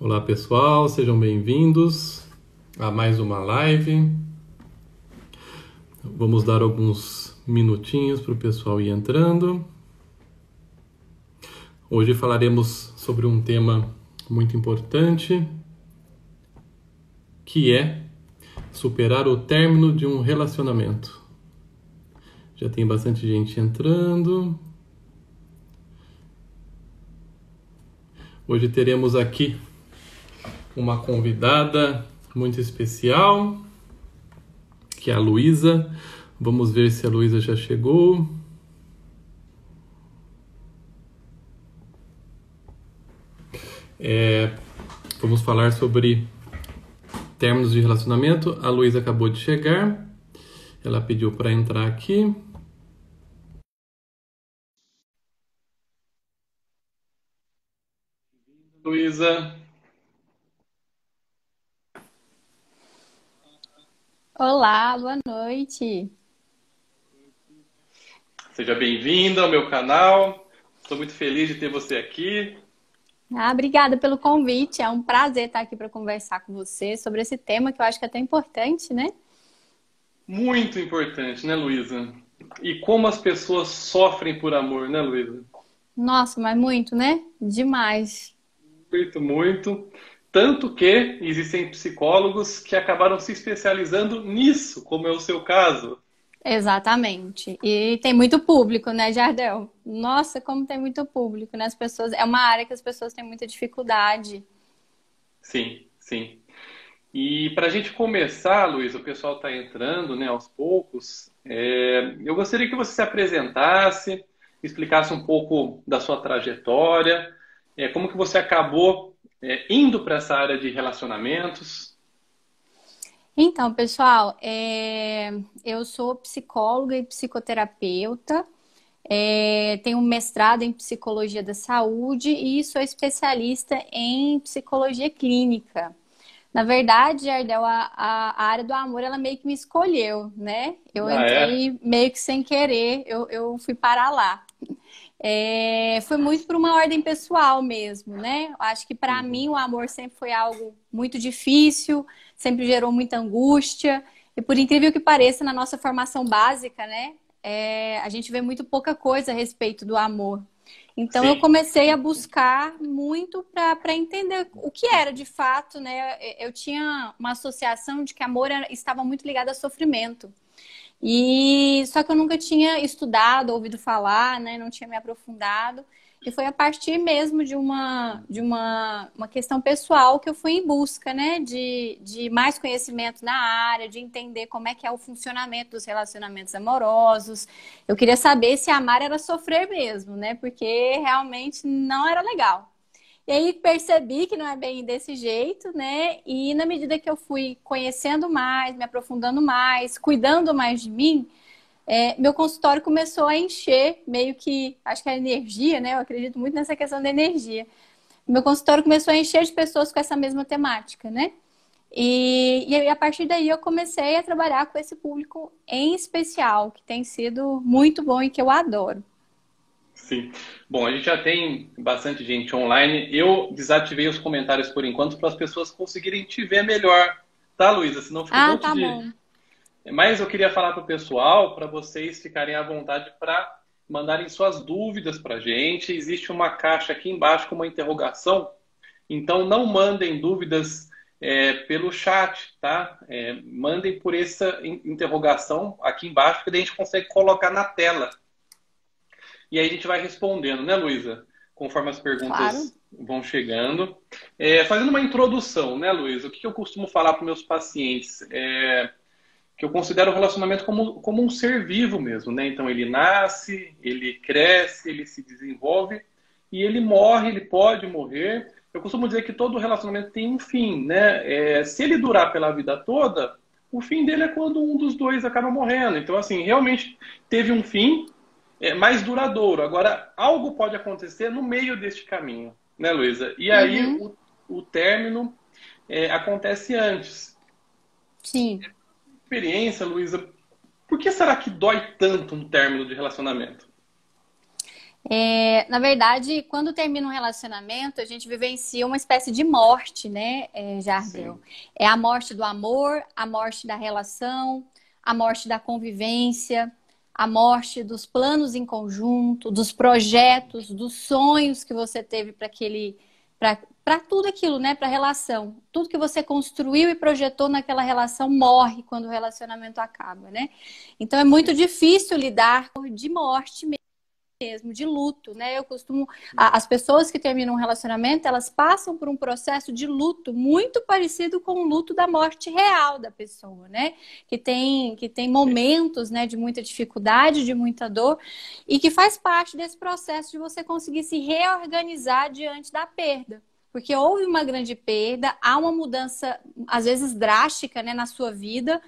Olá pessoal, sejam bem-vindos a mais uma live. Vamos dar alguns minutinhos para o pessoal ir entrando. Hoje falaremos sobre um tema muito importante, que é superar o término de um relacionamento. Já tem bastante gente entrando. Hoje teremos aqui uma convidada muito especial, que é a Luísa. Vamos ver se a Luísa já chegou. Vamos falar sobre términos de relacionamento. A Luísa acabou de chegar. Ela pediu para entrar aqui. Luísa. Olá, boa noite. Seja bem-vinda ao meu canal. Estou muito feliz de ter você aqui. Obrigada pelo convite. É um prazer estar aqui para conversar com você sobre esse tema que eu acho que é tão importante, né? Muito importante, né, Luísa? E como as pessoas sofrem por amor, né, Luísa? Nossa, mas muito, né? Demais. Muito, muito. Tanto que existem psicólogos que acabaram se especializando nisso, como é o seu caso. Exatamente. E tem muito público, né, Jardel? Nossa, como tem muito público, né? As pessoas, é uma área que as pessoas têm muita dificuldade. Sim, sim. E para a gente começar, Luísa, o pessoal está entrando, né, aos poucos. Eu gostaria que você se apresentasse, explicasse um pouco da sua trajetória, como que você acabou, indo para essa área de relacionamentos. Então, pessoal, eu sou psicóloga e psicoterapeuta. Tenho um mestrado em psicologia da saúde e sou especialista em psicologia clínica. Na verdade, Jardel, a área do amor, ela meio que me escolheu, né? Eu Ah, é? entrei meio que sem querer, eu fui parar lá. Foi muito por uma ordem pessoal mesmo, né? Eu acho que para Uhum. mim o amor sempre foi algo muito difícil, sempre gerou muita angústia. E por incrível que pareça, na nossa formação básica, né? A gente vê muito pouca coisa a respeito do amor. Então eu Sim, comecei a buscar muito para entender o que era de fato, né? Eu tinha uma associação de que amor estava muito ligado a sofrimento. E só que eu nunca tinha estudado, ouvido falar, né? Não tinha me aprofundado. E foi a partir mesmo de uma questão pessoal que eu fui em busca, né? De mais conhecimento na área, de entender como é que é o funcionamento dos relacionamentos amorosos. Eu queria saber se amar era sofrer mesmo, né? Porque realmente não era legal. E aí percebi que não é bem desse jeito, né? E na medida que eu fui conhecendo mais, me aprofundando mais, cuidando mais de mim, meu consultório começou a encher, meio que, acho que a energia, né? Eu acredito muito nessa questão da energia. Meu consultório começou a encher de pessoas com essa mesma temática, né? E aí, a partir daí eu comecei a trabalhar com esse público em especial, que tem sido muito bom e que eu adoro. sim. Bom, a gente já tem bastante gente online. Eu desativei os comentários por enquanto para as pessoas conseguirem te ver melhor, tá, Luísa? Senão fica um Ah, monte tá de. bom. Mas eu queria falar para o pessoal, para vocês ficarem à vontade para mandarem suas dúvidas para a gente. Existe uma caixa aqui embaixo com uma interrogação, então não mandem dúvidas pelo chat, tá? Mandem por essa interrogação aqui embaixo, que daí a gente consegue colocar na tela. E aí a gente vai respondendo, né, Luísa? Conforme as Claro. perguntas vão chegando. Fazendo uma introdução, né, Luísa? O que eu costumo falar para meus pacientes? Que eu considero o relacionamento como um ser vivo mesmo, né? Então ele nasce, ele cresce, ele se desenvolve e ele morre, ele pode morrer. Eu costumo dizer que todo relacionamento tem um fim, né? Se ele durar pela vida toda, o fim dele é quando um dos dois acaba morrendo. Então, assim, realmente teve um fim mais duradouro. Agora, algo pode acontecer no meio deste caminho, né, Luísa? E aí Uhum. o término acontece antes. Sim. Experiência, Luísa, por que será que dói tanto um término de relacionamento? Na verdade, quando termina um relacionamento, a gente vivencia uma espécie de morte, né, Jardel? Sim. É a morte do amor, a morte da relação, a morte da convivência, a morte dos planos em conjunto, dos projetos, dos sonhos que você teve para aquele, para tudo aquilo, né, para a relação. Tudo que você construiu e projetou naquela relação morre quando o relacionamento acaba, né? Então é muito difícil lidar de morte mesmo, de luto, né? Eu costumo, as pessoas que terminam um relacionamento, elas passam por um processo de luto muito parecido com o luto da morte real da pessoa, né? Que tem momentos, né, de muita dificuldade, de muita dor, e que faz parte desse processo de você conseguir se reorganizar diante da perda. Porque houve uma grande perda, há uma mudança, às vezes drástica, né, na sua vida,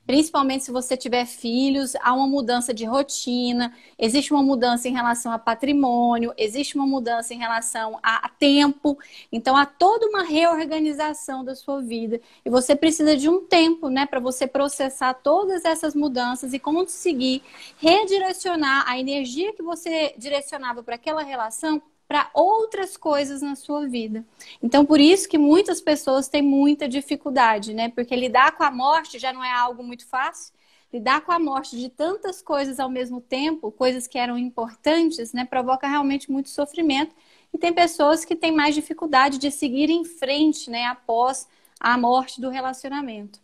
principalmente se você tiver filhos, há uma mudança de rotina, existe uma mudança em relação a patrimônio, existe uma mudança em relação a tempo, então há toda uma reorganização da sua vida e você precisa de um tempo, né, para você processar todas essas mudanças e conseguir redirecionar a energia que você direcionava para aquela relação para outras coisas na sua vida. Então, por isso que muitas pessoas têm muita dificuldade, né? Porque lidar com a morte já não é algo muito fácil. Lidar com a morte de tantas coisas ao mesmo tempo, coisas que eram importantes, né, provoca realmente muito sofrimento. E tem pessoas que têm mais dificuldade de seguir em frente, né, após a morte do relacionamento.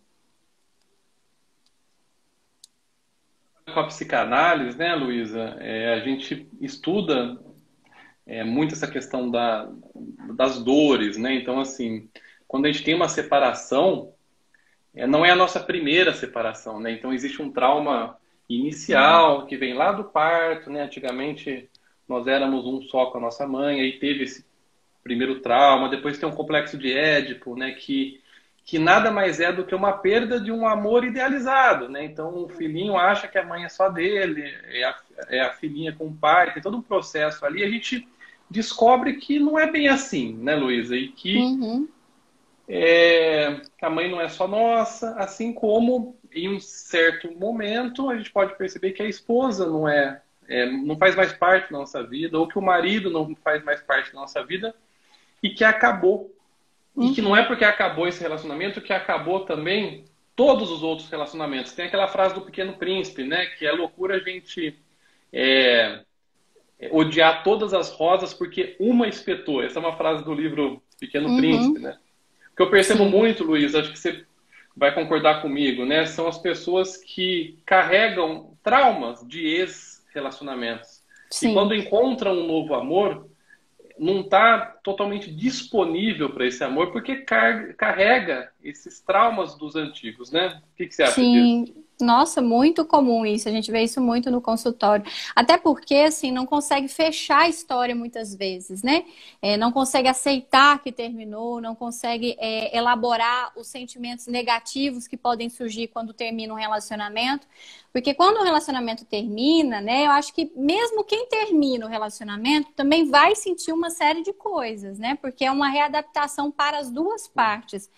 Com a psicanálise, né, Luísa, a gente estuda muito essa questão das dores, né? Então, assim, quando a gente tem uma separação, não é a nossa primeira separação, né? Então, existe um trauma inicial que vem lá do parto, né? Antigamente, nós éramos um só com a nossa mãe, aí teve esse primeiro trauma, depois tem um complexo de Édipo, né? Que nada mais é do que uma perda de um amor idealizado, né? Então, o filhinho acha que a mãe é só dele, é a filhinha com o pai, tem todo um processo ali, a gente descobre que não é bem assim, né, Luísa? E que a mãe não é só nossa, assim como em um certo momento a gente pode perceber que a esposa não faz mais parte da nossa vida, ou que o marido não faz mais parte da nossa vida e que acabou. E que não é porque acabou esse relacionamento que acabou também todos os outros relacionamentos. Tem aquela frase do Pequeno Príncipe, né? Que é loucura a gente odiar todas as rosas porque uma espetou. Essa é uma frase do livro Pequeno Príncipe, né? O que eu percebo Sim. muito, Luiz, acho que você vai concordar comigo, né? São as pessoas que carregam traumas de ex-relacionamentos. E Sim. quando encontram um novo amor, não está totalmente disponível para esse amor porque carrega esses traumas dos antigos, né? O que você acha disso? Sim, nossa, muito comum isso. A gente vê isso muito no consultório. Até porque, assim, não consegue fechar a história muitas vezes, né? Não consegue aceitar que terminou, não consegue elaborar os sentimentos negativos que podem surgir quando termina um relacionamento. Porque quando o relacionamento termina, né? Eu acho que mesmo quem termina o relacionamento também vai sentir uma série de coisas, né? Porque é uma readaptação para as duas partes.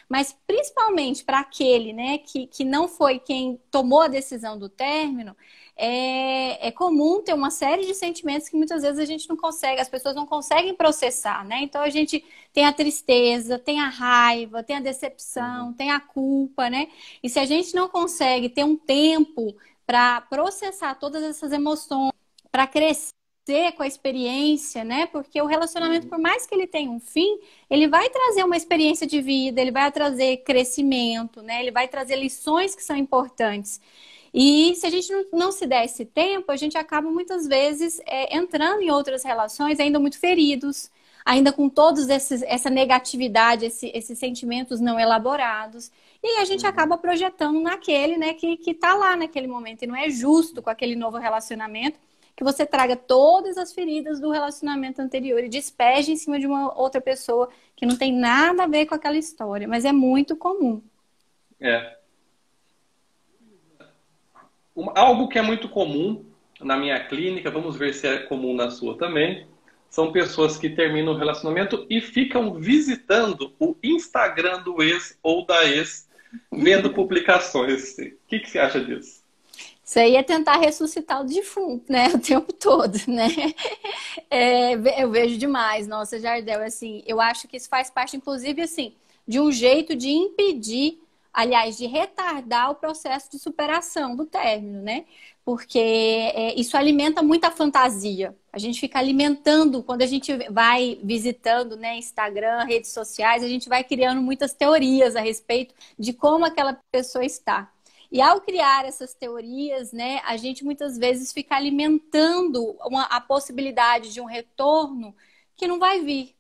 Mas principalmente para aquele, né, que não foi quem tomou a decisão do término, é comum ter uma série de sentimentos que muitas vezes a gente não consegue, as pessoas não conseguem processar, né? Então a gente tem a tristeza, tem a raiva, tem a decepção, tem a culpa, né? E se a gente não consegue ter um tempo para processar todas essas emoções, para crescer com a experiência, né? Porque o relacionamento, por mais que ele tenha um fim, ele vai trazer uma experiência de vida, ele vai trazer crescimento, né? Ele vai trazer lições que são importantes. E se a gente não se der esse tempo, a gente acaba muitas vezes entrando em outras relações ainda muito feridos, ainda com todos essa negatividade, esses sentimentos não elaborados. E aí a gente acaba projetando naquele, né, que tá lá naquele momento. E não é justo com aquele novo relacionamento que você traga todas as feridas do relacionamento anterior e despeje em cima de uma outra pessoa que não tem nada a ver com aquela história. Mas é muito comum. Algo que é muito comum na minha clínica, vamos ver se é comum na sua também, são pessoas que terminam o relacionamento e ficam visitando o Instagram do ex ou da ex, vendo publicações. O que você acha disso? Isso aí é tentar ressuscitar o defunto, né? O tempo todo, né? Eu vejo demais, nossa, Jardel, assim, eu acho que isso faz parte, inclusive, assim, de um jeito de impedir, aliás, de retardar o processo de superação do término, né? Porque isso alimenta muita fantasia. A gente fica alimentando, quando a gente vai visitando, né, Instagram, redes sociais, a gente vai criando muitas teorias a respeito de como aquela pessoa está. E ao criar essas teorias, né, a gente muitas vezes fica alimentando a possibilidade de um retorno que não vai vir.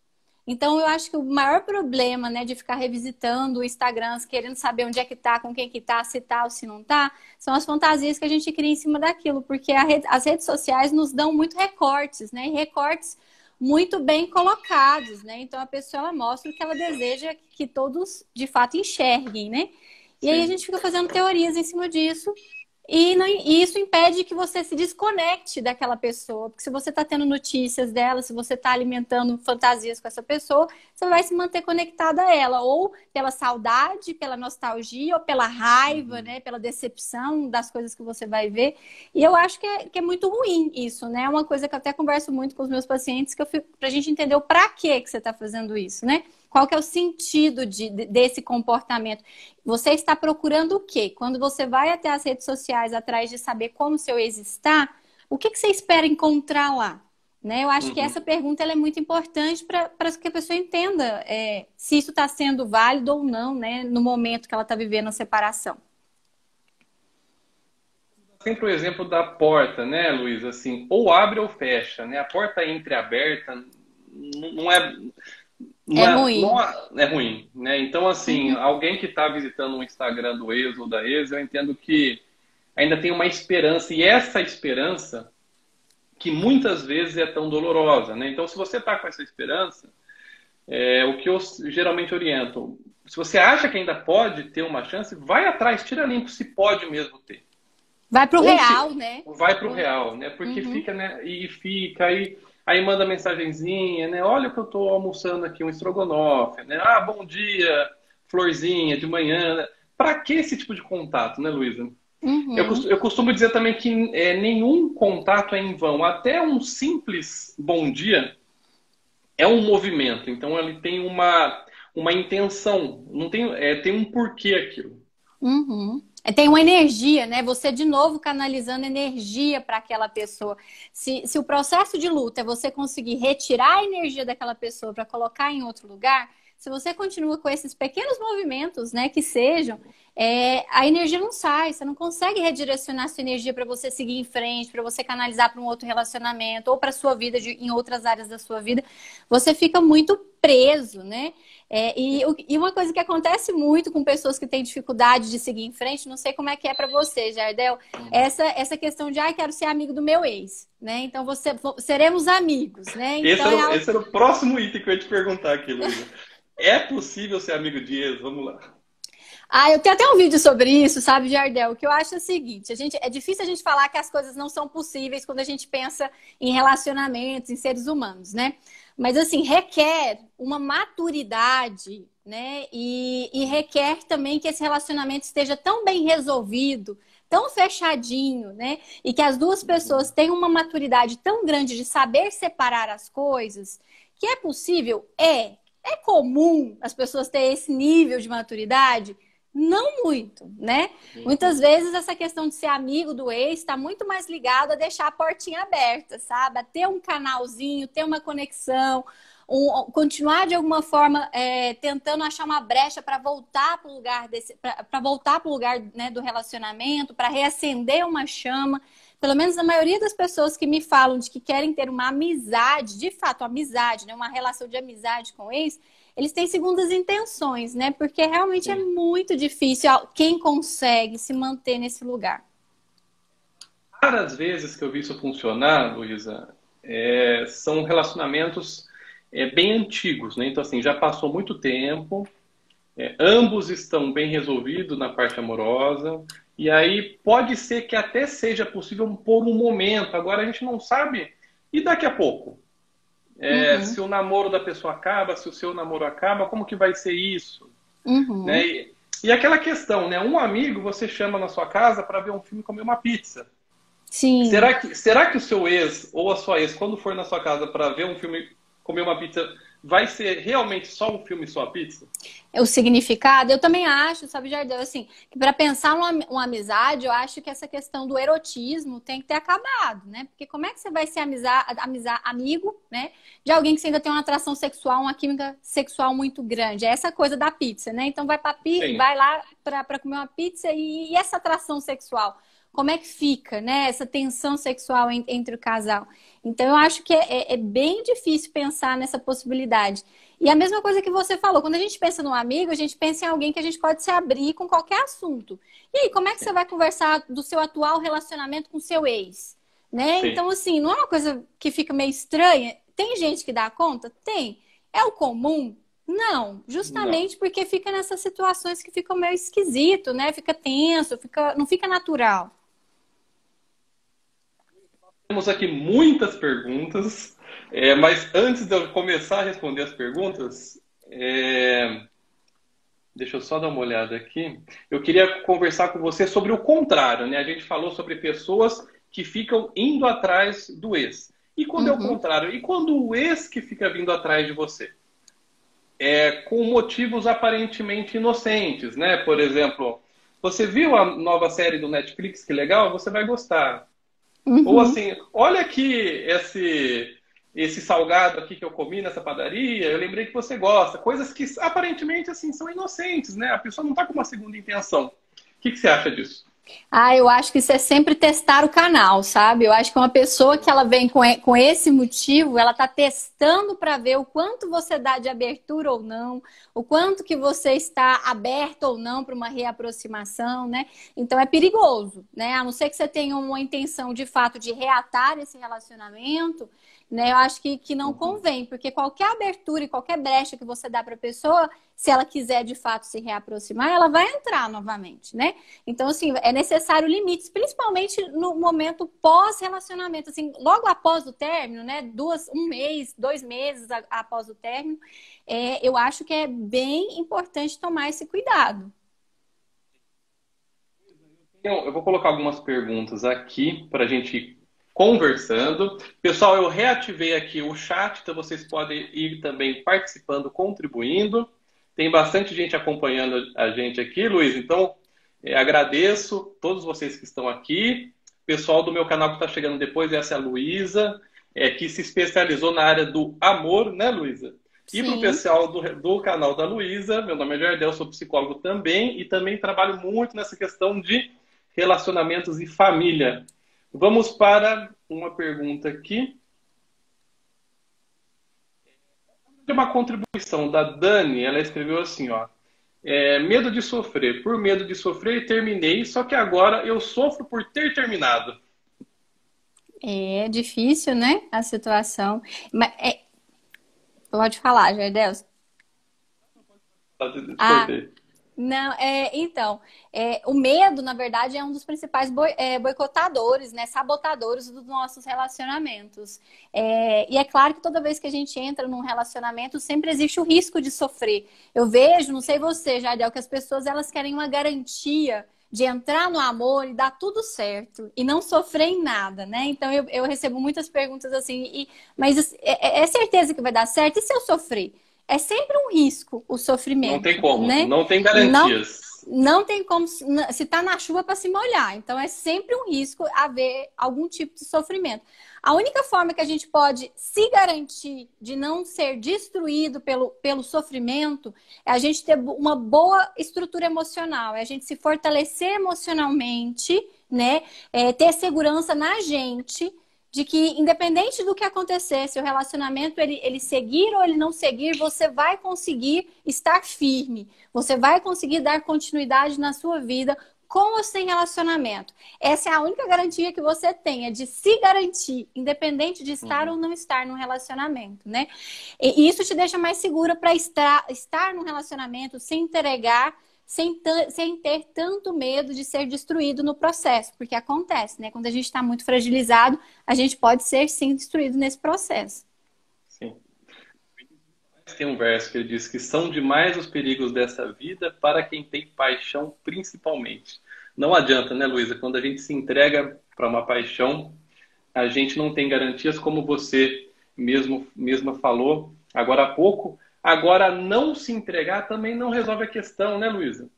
Então, eu acho que o maior problema, né, de ficar revisitando o Instagram, querendo saber onde é que tá, com quem que tá, se tá ou se não tá, são as fantasias que a gente cria em cima daquilo, porque as redes sociais nos dão muito recortes, né, e recortes muito bem colocados, né? Então, a pessoa ela mostra o que ela deseja que todos, de fato, enxerguem, né? E aí a gente fica fazendo teorias em cima disso e isso impede que você se desconecte daquela pessoa. Porque se você está tendo notícias dela, se você está alimentando fantasias com essa pessoa, você vai se manter conectado a ela. Ou pela saudade, pela nostalgia, ou pela raiva, né? Pela decepção das coisas que você vai ver. E eu acho que é muito ruim isso, né? É uma coisa que eu até converso muito com os meus pacientes, que eu fico, pra gente entender o pra que você está fazendo isso, né? Qual que é o sentido desse comportamento? Você está procurando o quê? Quando você vai até as redes sociais atrás de saber como seu ex está, o que você espera encontrar lá? Né? Eu acho que essa pergunta ela é muito importante para que a pessoa entenda se isso está sendo válido ou não, né? No momento que ela está vivendo a separação. Sempre o exemplo da porta, né, Luiz? Assim, ou abre ou fecha, né? A porta entreaberta não é... ruim. Não é ruim, né? Então, assim, alguém que está visitando o Instagram do ex ou da ex, eu entendo que ainda tem uma esperança, e essa esperança que muitas vezes é tão dolorosa, né? Então, se você está com essa esperança, o que eu geralmente oriento, se você acha que ainda pode ter uma chance, vai atrás, tira limpo se pode mesmo ter. Vai pro real, né? Vai pro real, né? Porque fica, né? Aí manda mensagenzinha, né? Olha o que eu tô almoçando aqui, um estrogonofe, né? Ah, bom dia, florzinha, de manhã. Né? Pra que esse tipo de contato, né, Luísa? Eu costumo dizer também que nenhum contato é em vão. Até um simples bom dia é um movimento. Então, ele tem uma intenção. Não tem um porquê aquilo. Tem uma energia, né? Você de novo canalizando energia para aquela pessoa. Se o processo de luta é você conseguir retirar a energia daquela pessoa para colocar em outro lugar, se você continua com esses pequenos movimentos, né, que sejam, a energia não sai. Você não consegue redirecionar sua energia para você seguir em frente, para você canalizar para um outro relacionamento ou para sua vida em outras áreas da sua vida. Você fica muito preso, né? E uma coisa que acontece muito com pessoas que têm dificuldade de seguir em frente, não sei como é que é para você, Jardel, essa questão de, quero ser amigo do meu ex, né? Então, seremos amigos, né? Então, esse era o próximo item que eu ia te perguntar aqui, Luísa. É possível ser amigo de ex? Vamos lá. Eu tenho até um vídeo sobre isso, sabe, Jardel? O que eu acho é o seguinte, é difícil a gente falar que as coisas não são possíveis quando a gente pensa em relacionamentos, em seres humanos, né? Mas, assim, requer uma maturidade, né? E requer também que esse relacionamento esteja tão bem resolvido, tão fechadinho, né? E que as duas pessoas tenham uma maturidade tão grande de saber separar as coisas, que é possível, é comum as pessoas terem esse nível de maturidade. Não muito, né? Muitas vezes essa questão de ser amigo do ex está muito mais ligado a deixar a portinha aberta, sabe? A ter um canalzinho, ter uma conexão, continuar de alguma forma tentando achar uma brecha para voltar para o lugar né, do relacionamento, para reacender uma chama. Pelo menos a maioria das pessoas que me falam de que querem ter uma amizade, de fato, amizade, né, uma relação de amizade com o ex, eles têm segundas intenções, né? Porque realmente é muito difícil quem consegue se manter nesse lugar. Várias vezes que eu vi isso funcionar, Luísa, são relacionamentos bem antigos, né? Então, assim, já passou muito tempo, ambos estão bem resolvidos na parte amorosa, e aí pode ser que até seja possível por um momento, agora a gente não sabe, e daqui a pouco? Se o namoro da pessoa acaba, se o seu namoro acaba, como que vai ser isso? Né? E aquela questão, né? Um amigo você chama na sua casa para ver um filme e comer uma pizza. Sim. Será que o seu ex ou a sua ex, quando for na sua casa para ver um filme, comer uma pizza, vai ser realmente só um filme e só a pizza? O significado, eu também acho, sabe, Jardel, assim, que para pensar uma amizade, eu acho que essa questão do erotismo tem que ter acabado, né? Porque como é que você vai ser amigo, né, de alguém que você ainda tem uma atração sexual, uma química sexual muito grande? É essa coisa da pizza, né? Então Sim. vai lá para comer uma pizza e essa atração sexual, como é que fica, né? Essa tensão sexual entre o casal. Então, eu acho que é bem difícil pensar nessa possibilidade. E a mesma coisa que você falou, quando a gente pensa num amigo, a gente pensa em alguém que a gente pode se abrir com qualquer assunto. E aí, como é que você vai conversar do seu atual relacionamento com seu ex? Né? Sim. Então, assim, não é uma coisa que fica meio estranha? Tem gente que dá conta? Tem. É o comum? Não. Não. Justamente porque fica nessas situações que ficam meio esquisito, né? Fica tenso, não fica natural. Temos aqui muitas perguntas, mas antes de eu começar a responder as perguntas, deixa eu só dar uma olhada aqui. Eu queria conversar com você sobre o contrário, né? A gente falou sobre pessoas que ficam indo atrás do ex. E quando é o Uhum. contrário? E quando o ex que fica vindo atrás de você? Com motivos aparentemente inocentes, né? Por exemplo, você viu a nova série do Netflix, que legal? Você vai gostar. Ou Uhum. assim, olha aqui esse salgado aqui que eu comi nessa padaria, eu lembrei que você gosta. Coisas que aparentemente assim são inocentes, né? A pessoa não está com uma segunda intenção. O que você acha disso? Ah, eu acho que isso é sempre testar o canal, sabe? Eu acho que uma pessoa que ela vem com esse motivo, ela tá testando para ver o quanto você dá de abertura ou não, o quanto que você está aberto ou não para uma reaproximação, né? Então é perigoso, né? A não ser que você tenha uma intenção de fato de reatar esse relacionamento, né? Eu acho que não Uhum. convém, porque qualquer abertura e qualquer brecha que você dá para a pessoa, se ela quiser de fato se reaproximar, ela vai entrar novamente, né? Então, assim, é necessário limites, principalmente no momento pós-relacionamento, assim, logo após o término, né? Um mês, 2 meses após o término, eu acho que é bem importante tomar esse cuidado. Então, eu vou colocar algumas perguntas aqui para a gente ir conversando. Pessoal, eu reativei aqui o chat, então vocês podem ir também participando, contribuindo. Tem bastante gente acompanhando a gente aqui, Luiz. Então, agradeço todos vocês que estão aqui. Pessoal do meu canal que está chegando depois, essa é a Luísa, que se especializou na área do amor, né, Luísa? E para o Sim. pessoal do canal da Luísa, meu nome é Jardel, sou psicólogo também e também trabalho muito nessa questão de relacionamentos e família. Vamos para uma pergunta aqui. De uma contribuição da Dani, ela escreveu assim, ó. Medo de sofrer. Por medo de sofrer, terminei, só que agora eu sofro por ter terminado. É difícil, né? A situação. Mas, pode falar, Jardel. Ah, Cortei. não, então, o medo, na verdade, é um dos principais boicotadores, né, sabotadores dos nossos relacionamentos. E é claro que toda vez que a gente entra num relacionamento, sempre existe o risco de sofrer. Eu vejo, não sei você, Jardel, que as pessoas elas querem uma garantia de entrar no amor e dar tudo certo e não sofrer em nada, né? Então eu recebo muitas perguntas assim, mas é certeza que vai dar certo? E se eu sofrer? É sempre um risco o Não tem sofrimento, como, né? não tem Não, garantias. não tem como se tá na chuva para se molhar. Então é sempre um risco haver algum tipo de sofrimento. A única forma que a gente pode se garantir de não ser destruído pelo sofrimento é a gente ter uma boa estrutura emocional, é a gente se fortalecer emocionalmente, né? Ter segurança na gente de que, independente do que acontecer, se o relacionamento ele seguir ou ele não seguir, você vai conseguir estar firme. Você vai conseguir dar continuidade na sua vida com ou sem relacionamento. Essa é a única garantia que você tem, é de se garantir, independente de estar Uhum. ou não estar num relacionamento, né? E isso te deixa mais segura para estar num relacionamento, se entregar sem ter tanto medo de ser destruído no processo, porque acontece, né? Quando a gente está muito fragilizado, a gente pode ser sim destruído nesse processo. Sim. tem um verso que ele diz que são demais os perigos dessa vida para quem tem paixão, principalmente. Não adianta, né, Luísa? Quando a gente se entrega para uma paixão, a gente não tem garantias, como você mesma falou agora há pouco. Agora, não se entregar também não resolve a questão, né, Luísa?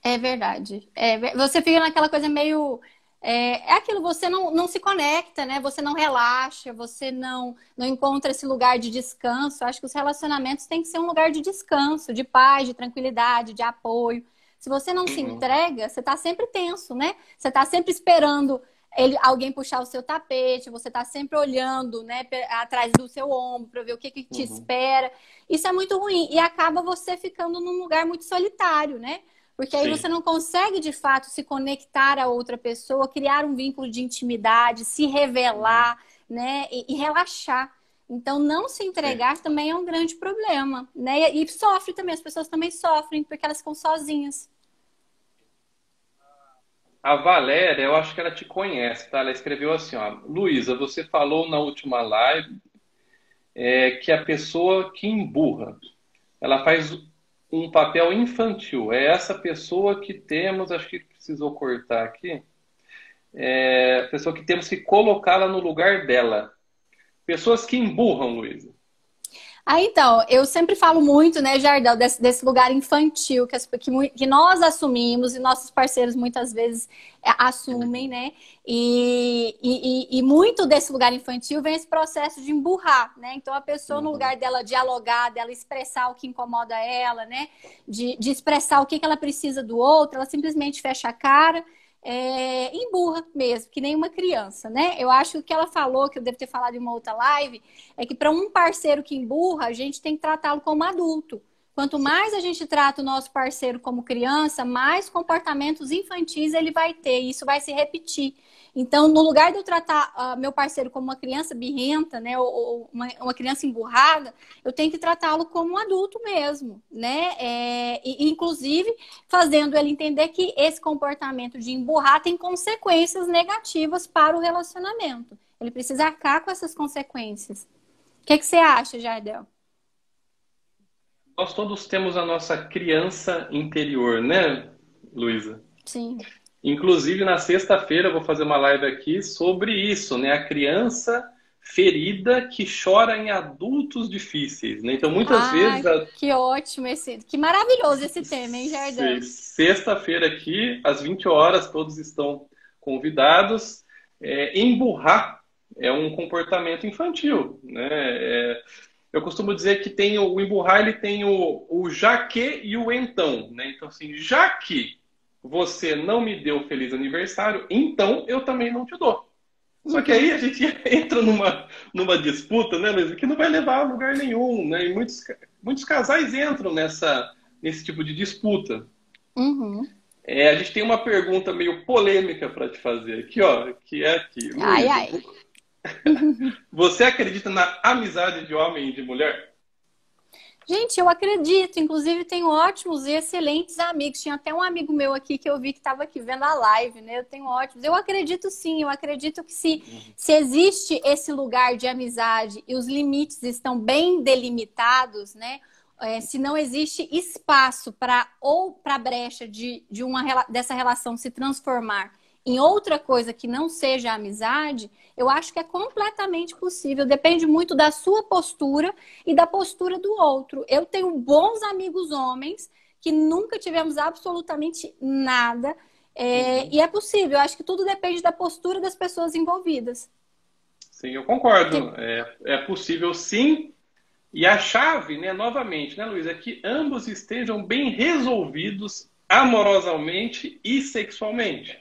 É verdade. Você fica naquela coisa meio. É aquilo, você não se conecta, né? Você não relaxa, você não encontra esse lugar de descanso. Eu acho que os relacionamentos têm que ser um lugar de descanso, de paz, de tranquilidade, de apoio. Se você não se entrega, você está sempre tenso, né? Você está sempre esperando alguém puxar o seu tapete, você está sempre olhando, né, atrás do seu ombro para ver o que te espera. Isso é muito ruim. E acaba você ficando num lugar muito solitário, né? Porque aí você não consegue, de fato, se conectar a outra pessoa, criar um vínculo de intimidade, se revelar, né? E relaxar. Então, não se entregar também é um grande problema, né? E sofre também, as pessoas também sofrem, porque elas ficam sozinhas. A Valéria, eu acho que ela te conhece, tá? Ela escreveu assim, ó, Luísa, você falou na última live que a pessoa que emburra, ela faz um papel infantil. É essa pessoa que temos, acho que precisou cortar aqui, a pessoa que temos que colocá-la no lugar dela. Pessoas que emburram, Luísa. Então, eu sempre falo muito, né, Jardel, desse lugar infantil que nós assumimos e nossos parceiros muitas vezes assumem, né? E muito desse lugar infantil vem esse processo de emburrar, né? Então, a pessoa, no lugar dela dialogar, dela expressar o que incomoda ela, né? De expressar o que ela precisa do outro, ela simplesmente fecha a cara. Emburra mesmo, que nem uma criança, né? Eu acho que o que ela falou, que eu devo ter falado em uma outra live, é que para um parceiro que emburra, a gente tem que tratá-lo como adulto. Quanto mais a gente trata o nosso parceiro como criança, mais comportamentos infantis ele vai ter, e isso vai se repetir. Então, no lugar de eu tratar meu parceiro como uma criança birrenta, né, ou uma criança emburrada, eu tenho que tratá-lo como um adulto mesmo, né? Inclusive, fazendo ele entender que esse comportamento de emburrar tem consequências negativas para o relacionamento. Ele precisa arcar com essas consequências. O que você acha, Jardel? Nós todos temos a nossa criança interior, né, Luísa? Sim. Inclusive, na sexta-feira, eu vou fazer uma live aqui sobre isso, né? A criança ferida que chora em adultos difíceis, né? Então, muitas vezes... Que ótimo que maravilhoso esse tema, hein, Jardel? Sexta-feira aqui, às 20 horas, todos estão convidados. Emburrar é um comportamento infantil, né? Eu costumo dizer que tem o emburrar, ele tem o já que e o então, né? Então, assim, já que você não me deu feliz aniversário, então eu também não te dou. Só que aí a gente entra numa disputa, né, Luísa, que não vai levar a lugar nenhum, né? E muitos casais entram nesse tipo de disputa. A gente tem uma pergunta meio polêmica para te fazer aqui, ó, que é aqui. Luísa, você acredita na amizade de homem e de mulher? Gente, eu acredito. Inclusive, tenho ótimos e excelentes amigos. Tinha até um amigo meu aqui que eu vi que estava aqui vendo a live, né? Eu tenho ótimos. Eu acredito sim. Eu acredito que se existe esse lugar de amizade e os limites estão bem delimitados, né? Se não existe espaço para brecha dessa relação se transformar em outra coisa que não seja amizade, eu acho que é completamente possível. Depende muito da sua postura e da postura do outro. Eu tenho bons amigos homens que nunca tivemos absolutamente nada. E é possível. Eu acho que tudo depende da postura das pessoas envolvidas. Sim, eu concordo. É possível sim. E a chave, né, novamente, né, Luísa, é que ambos estejam bem resolvidos amorosamente e sexualmente.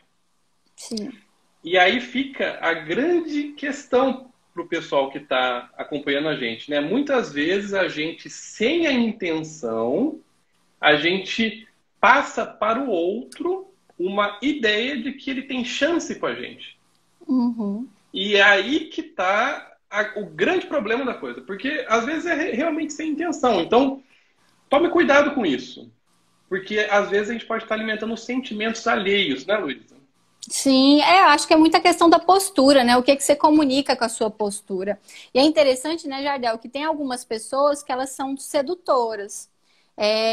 Sim. E aí fica a grande questão para o pessoal que está acompanhando a gente, né? Muitas vezes a gente, sem a intenção, a gente passa para o outro uma ideia de que ele tem chance com a gente. E é aí que está o grande problema da coisa, porque às vezes é realmente sem intenção. Então, tome cuidado com isso, porque às vezes a gente pode estar alimentando sentimentos alheios, né, Luísa? Sim, eu acho que é muita questão da postura, né? O que que você comunica com a sua postura. E é interessante, né, Jardel, que tem algumas pessoas que elas são sedutoras.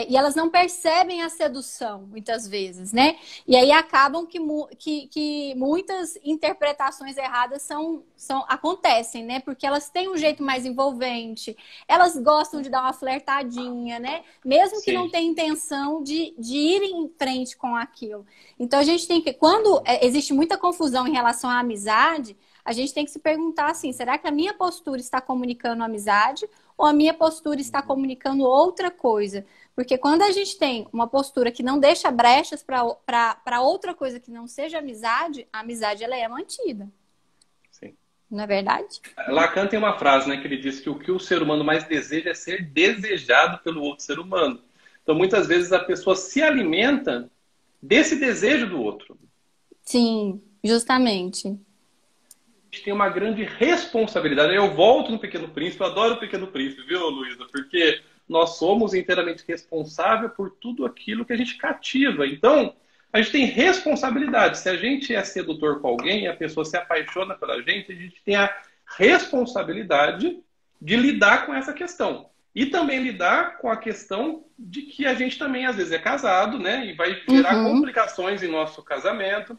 E elas não percebem a sedução, muitas vezes, né? E aí acabam que muitas interpretações erradas acontecem, né? Porque elas têm um jeito mais envolvente, elas gostam de dar uma flertadinha, né? Mesmo que não Sim. tenha intenção de ir em frente com aquilo. Então a gente tem que, quando existe muita confusão em relação à amizade, a gente tem que se perguntar assim, será que a minha postura está comunicando amizade ou a minha postura está comunicando outra coisa? Porque quando a gente tem uma postura que não deixa brechas para outra coisa que não seja amizade, a amizade ela é mantida. Sim. Não é verdade? Lacan tem uma frase, né, que ele diz que o que o ser humano mais deseja é ser desejado pelo outro ser humano. Então, muitas vezes a pessoa se alimenta desse desejo do outro. Sim, justamente. A gente tem uma grande responsabilidade. Eu volto no Pequeno Príncipe, eu adoro o Pequeno Príncipe, viu, Luísa? Porque nós somos inteiramente responsáveis por tudo aquilo que a gente cativa. Então, a gente tem responsabilidade. Se a gente é sedutor com alguém e a pessoa se apaixona pela gente, a gente tem a responsabilidade de lidar com essa questão. E também lidar com a questão de que a gente também, às vezes, é casado, né? E vai gerar Uhum, complicações em nosso casamento.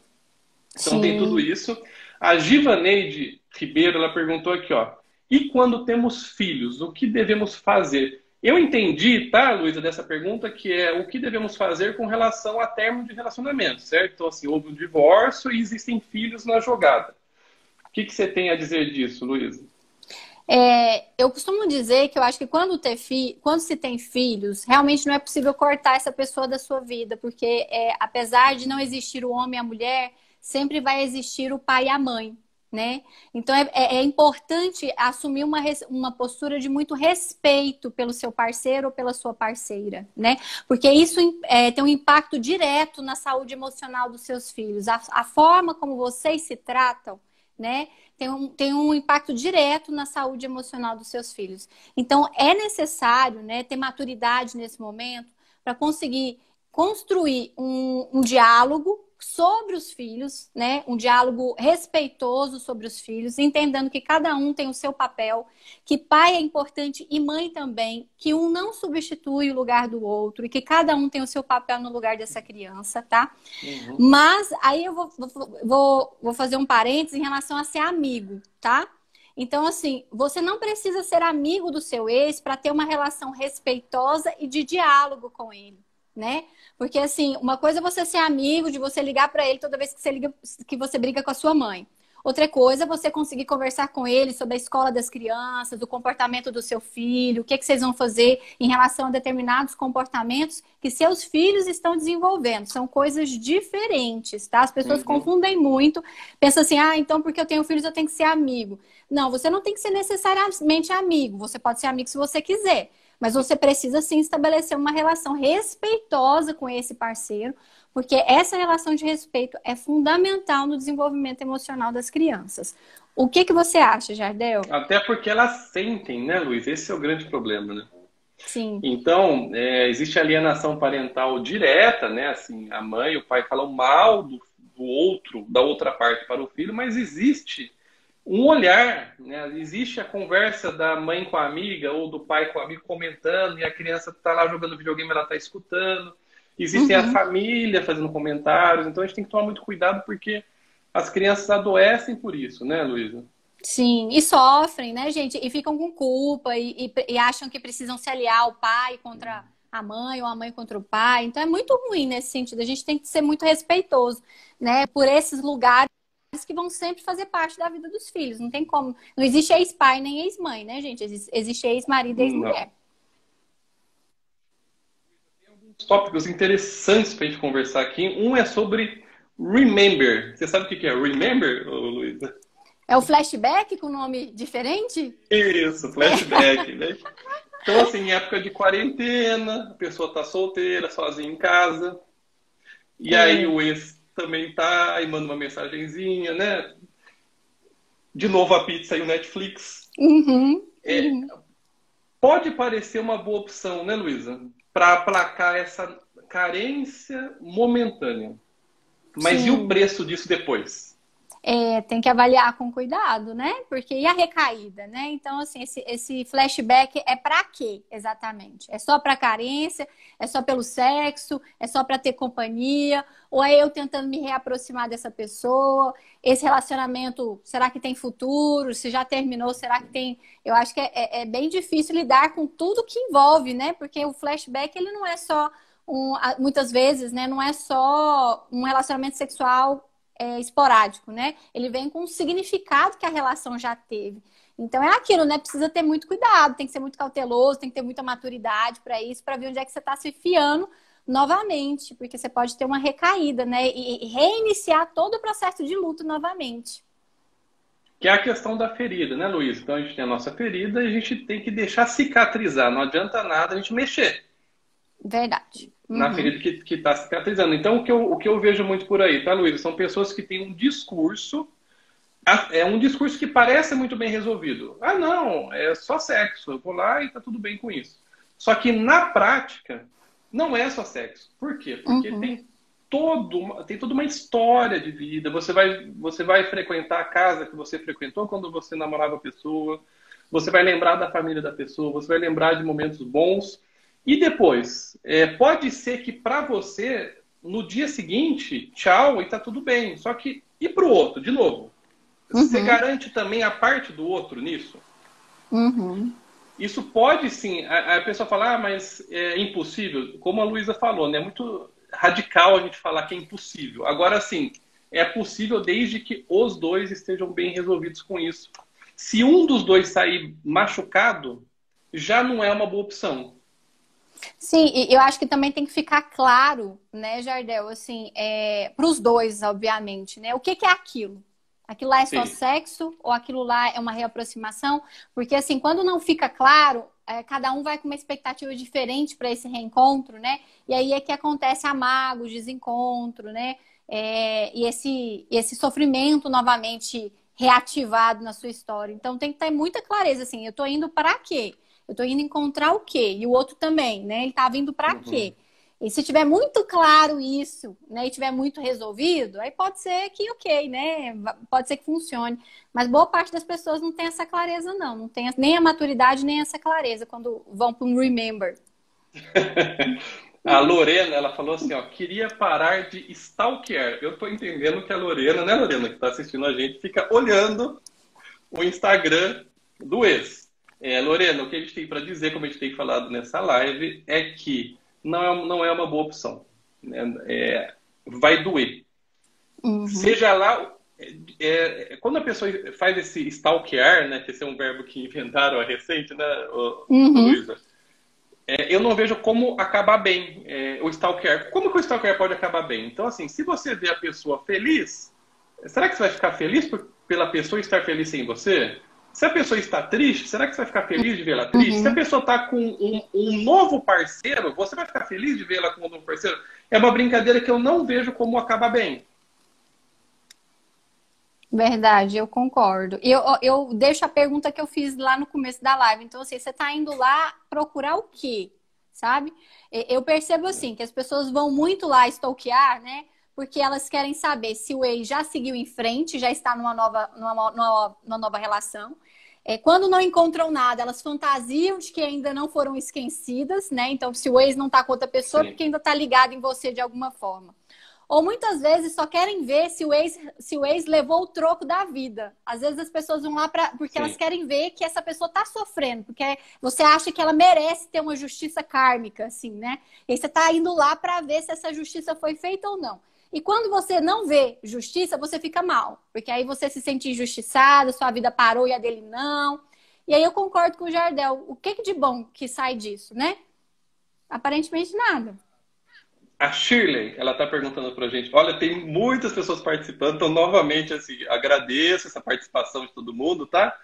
Então tem tudo sim. isso. A Givaneide Ribeiro, ela perguntou aqui, ó. E quando temos filhos, o que devemos fazer? Eu entendi, tá, Luísa, dessa pergunta, que é o que devemos fazer com relação a término de relacionamento, certo? Então, assim, houve um divórcio e existem filhos na jogada. O que você tem a dizer disso, Luísa? Eu costumo dizer que eu acho que quando se tem filhos, realmente não é possível cortar essa pessoa da sua vida, porque apesar de não existir o homem e a mulher, sempre vai existir o pai e a mãe, né? Então é importante assumir uma postura de muito respeito pelo seu parceiro ou pela sua parceira, né? Porque isso tem um impacto direto na saúde emocional dos seus filhos. A forma como vocês se tratam, né? Tem um impacto direto na saúde emocional dos seus filhos. Então, é necessário, né, ter maturidade nesse momento para conseguir construir um diálogo sobre os filhos, né? Um diálogo respeitoso sobre os filhos, entendendo que cada um tem o seu papel, que pai é importante e mãe também, que um não substitui o lugar do outro e que cada um tem o seu papel no lugar dessa criança, tá? Uhum. Mas aí eu vou fazer um parênteses em relação a ser amigo, tá? Então, assim, você não precisa ser amigo do seu ex para ter uma relação respeitosa e de diálogo com ele, né? Porque, assim, uma coisa é você ser amigo, de você ligar para ele toda vez que você briga com a sua mãe. Outra coisa é você conseguir conversar com ele sobre a escola das crianças, o comportamento do seu filho, o que vocês vão fazer em relação a determinados comportamentos que seus filhos estão desenvolvendo. São coisas diferentes, tá? As pessoas Uhum. confundem muito, pensam assim, então porque eu tenho filhos eu tenho que ser amigo. Não, você não tem que ser necessariamente amigo, você pode ser amigo se você quiser. Mas você precisa sim estabelecer uma relação respeitosa com esse parceiro, porque essa relação de respeito é fundamental no desenvolvimento emocional das crianças. O que você acha, Jardel? Até porque elas sentem, né, Luiz? Esse é o grande problema, né? Sim. Então, existe alienação parental direta, né? Assim, a mãe e o pai falam mal do outro, da outra parte para o filho, mas existe um olhar, né? Existe a conversa da mãe com a amiga ou do pai com o amigo comentando e a criança está lá jogando videogame, ela está escutando. Existem a Uhum. família fazendo comentários, então a gente tem que tomar muito cuidado porque as crianças adoecem por isso, né, Luísa? Sim, e sofrem, né, gente? E ficam com culpa e acham que precisam se aliar ao pai contra a mãe ou a mãe contra o pai. Então é muito ruim nesse sentido. A gente tem que ser muito respeitoso, né, por esses lugares que vão sempre fazer parte da vida dos filhos. Não tem como. Não existe ex-pai nem ex-mãe, né, gente? Existe ex-marido e Não. ex-mulher. Tópicos interessantes para a gente conversar aqui. Um é sobre remember. Você sabe o que é remember, Luísa? É o flashback com nome diferente? Isso, flashback, né? Então, assim, em época de quarentena, a pessoa tá solteira, sozinha em casa, e aí É. o ex também tá, e manda uma mensagenzinha, né? De novo a pizza e o Netflix. Uhum, uhum. Pode parecer uma boa opção, né, Luísa? Para aplacar essa carência momentânea. Mas e o Sim. preço disso depois? Tem que avaliar com cuidado, né? Porque e a recaída, né? Então, assim, esse flashback é para quê, exatamente? É só para carência? É só pelo sexo? É só para ter companhia? Ou é eu tentando me reaproximar dessa pessoa? Esse relacionamento, será que tem futuro? Se já terminou, será que tem? Eu acho que é bem difícil lidar com tudo que envolve, né? Porque o flashback, ele não é só muitas vezes, né? Não é só um relacionamento sexual esporádico, né? Ele vem com o significado que a relação já teve. Então é aquilo, né? Precisa ter muito cuidado, tem que ser muito cauteloso, tem que ter muita maturidade para isso, para ver onde é que você está se fiando novamente, porque você pode ter uma recaída, né? E reiniciar todo o processo de luto novamente. Que é a questão da ferida, né, Luiz? Então a gente tem a nossa ferida e a gente tem que deixar cicatrizar. Não adianta nada a gente mexer Verdade. na Uhum. ferida que está cicatrizando. Então o que eu vejo muito por aí, tá, Luiz? São pessoas que têm um discurso. É um discurso que parece muito bem resolvido. Ah, não, é só sexo. Eu vou lá e tá tudo bem com isso. Só que na prática, não é só sexo. Por quê? Porque Uhum. tem toda uma história de vida. Você vai frequentar a casa que você frequentou quando você namorava a pessoa. Você vai lembrar da família da pessoa. Você vai lembrar de momentos bons. E depois, pode ser que para você, no dia seguinte, tchau e tá tudo bem. Só que, e para o outro, de novo? Você Uhum. garante também a parte do outro nisso? Uhum. Isso pode sim. A pessoa fala, mas é impossível. Como a Luísa falou, né? É muito radical a gente falar que é impossível. Agora sim, é possível desde que os dois estejam bem resolvidos com isso. Se um dos dois sair machucado, já não é uma boa opção. Sim, e eu acho que também tem que ficar claro, né, Jardel, assim, para os dois, obviamente, né? O que que é aquilo? Aquilo lá é só Sim, sexo ou aquilo lá é uma reaproximação? Porque, assim, quando não fica claro, cada um vai com uma expectativa diferente para esse reencontro, né? E aí é que acontece a mágoa, o desencontro, né? E esse sofrimento novamente reativado na sua história. Então tem que ter muita clareza, assim, eu tô indo para quê? Eu tô indo encontrar o quê? E o outro também, né? Ele tá vindo para quê? uhum, E se tiver muito claro isso, né, e tiver muito resolvido, aí pode ser que ok, né? Pode ser que funcione. Mas boa parte das pessoas não tem essa clareza, não. Não tem nem a maturidade, nem essa clareza quando vão para um remember. A Lorena, ela falou assim, ó, queria parar de stalkear. Eu tô entendendo que a Lorena, né, Lorena, que tá assistindo a gente, fica olhando o Instagram do ex. Lorena, o que a gente tem para dizer, como a gente tem falado nessa live, é que não é uma boa opção. Né? Vai doer. Uhum, Seja lá. Quando a pessoa faz esse stalkear, né, que esse é um verbo que inventaram recente, né, uhum. Luísa? Eu não vejo como acabar bem o stalkear. Como que o stalkear pode acabar bem? Então, assim, se você vê a pessoa feliz, será que você vai ficar feliz pela pessoa estar feliz sem você? Se a pessoa está triste, será que você vai ficar feliz de vê-la triste? Se a Uhum. pessoa está com um novo parceiro, você vai ficar feliz de vê-la com um novo parceiro? É uma brincadeira que eu não vejo como acabar bem. Verdade, eu concordo. E eu deixo a pergunta que eu fiz lá no começo da live. Então, assim, você está indo lá procurar o quê? Sabe? Eu percebo, assim, que as pessoas vão muito lá stalkear, né? Porque elas querem saber se o ex já seguiu em frente, já está numa nova relação. Quando não encontram nada, elas fantasiam de que ainda não foram esquecidas, né? Então, se o ex não está com outra pessoa, é Sim, porque ainda está ligado em você de alguma forma. Ou muitas vezes só querem ver se o ex levou o troco da vida. Às vezes as pessoas vão lá porque elas sim. querem ver que essa pessoa está sofrendo, porque você acha que ela merece ter uma justiça kármica, assim, né? E aí você está indo lá para ver se essa justiça foi feita ou não. E quando você não vê justiça, você fica mal, porque aí você se sente injustiçado, sua vida parou e a dele não. E aí eu concordo com o Jardel. O que de bom que sai disso, né? Aparentemente nada. A Shirley, ela está perguntando para a gente. Olha, tem muitas pessoas participando, então novamente assim, agradeço essa participação de todo mundo, tá?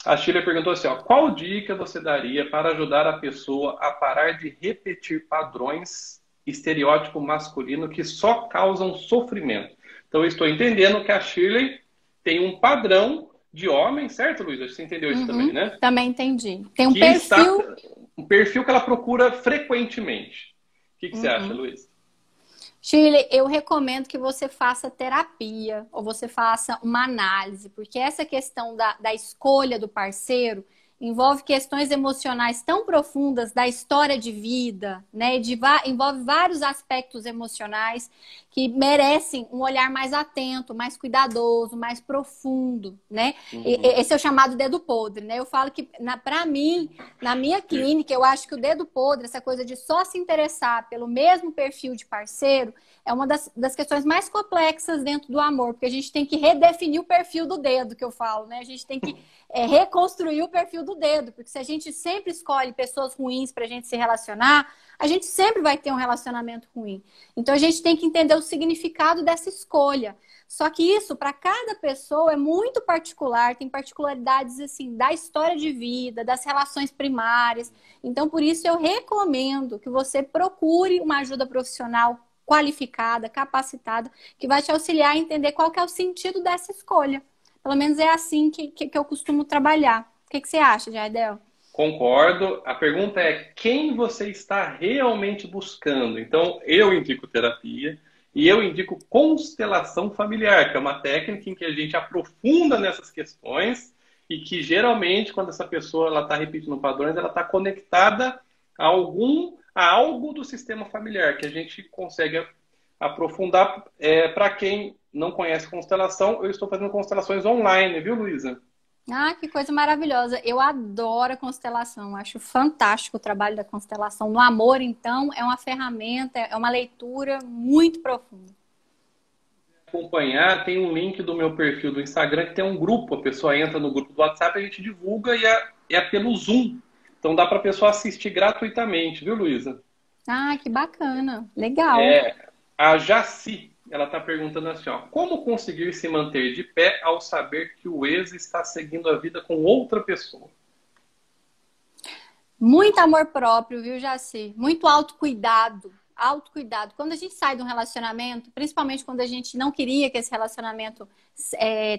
A Shirley perguntou assim, ó, qual dica você daria para ajudar a pessoa a parar de repetir padrões estereótipo masculino que só causam sofrimento? Então eu estou entendendo que a Shirley tem um padrão de homem, certo, Luísa? Você entendeu isso também, Uhum, né? também entendi. Tem um Que está perfil. um perfil que ela procura frequentemente. O que você acha, Uhum. Luísa? Shirley, eu recomendo que você faça terapia ou você faça uma análise, porque essa questão da escolha do parceiro envolve questões emocionais tão profundas da história de vida, né? Envolve vários aspectos emocionais que merecem um olhar mais atento, mais cuidadoso, mais profundo, né? Uhum. Esse é o chamado dedo podre, né? Eu falo que, para mim, na minha clínica, eu acho que o dedo podre, essa coisa de só se interessar pelo mesmo perfil de parceiro, é uma das questões mais complexas dentro do amor, porque a gente tem que redefinir o perfil do dedo, que eu falo, né? A gente tem que reconstruir o perfil do dedo, porque se a gente sempre escolhe pessoas ruins para a gente se relacionar, a gente sempre vai ter um relacionamento ruim. Então a gente tem que entender o significado dessa escolha. Só que isso, para cada pessoa, é muito particular, tem particularidades assim da história de vida, das relações primárias. Então, por isso, eu recomendo que você procure uma ajuda profissional qualificada, capacitada, que vai te auxiliar a entender qual que é o sentido dessa escolha. Pelo menos é assim que eu costumo trabalhar. O que você acha, Jardel? Concordo. A pergunta é quem você está realmente buscando? Então, eu indico terapia e eu indico constelação familiar, que é uma técnica em que a gente aprofunda nessas questões e que geralmente, quando essa pessoa está repetindo padrões, ela está conectada a algo do sistema familiar, que a gente consegue aprofundar. Para quem não conhece constelação, eu estou fazendo constelações online, viu, Luísa? Ah, que coisa maravilhosa. Eu adoro a constelação. Acho fantástico o trabalho da constelação. No amor, então, é uma ferramenta, é uma leitura muito profunda. Acompanhar, tem um link do meu perfil do Instagram que tem um grupo, a pessoa entra no grupo do WhatsApp, a gente divulga e é pelo Zoom. Então dá para a pessoa assistir gratuitamente, viu, Luísa? Ah, que bacana. Legal. É, a Jaci, ela está perguntando assim, ó, como conseguir se manter de pé ao saber que o ex está seguindo a vida com outra pessoa? Muito amor próprio, viu, Jaci? Muito autocuidado. Autocuidado. Quando a gente sai de um relacionamento, principalmente quando a gente não queria que esse relacionamento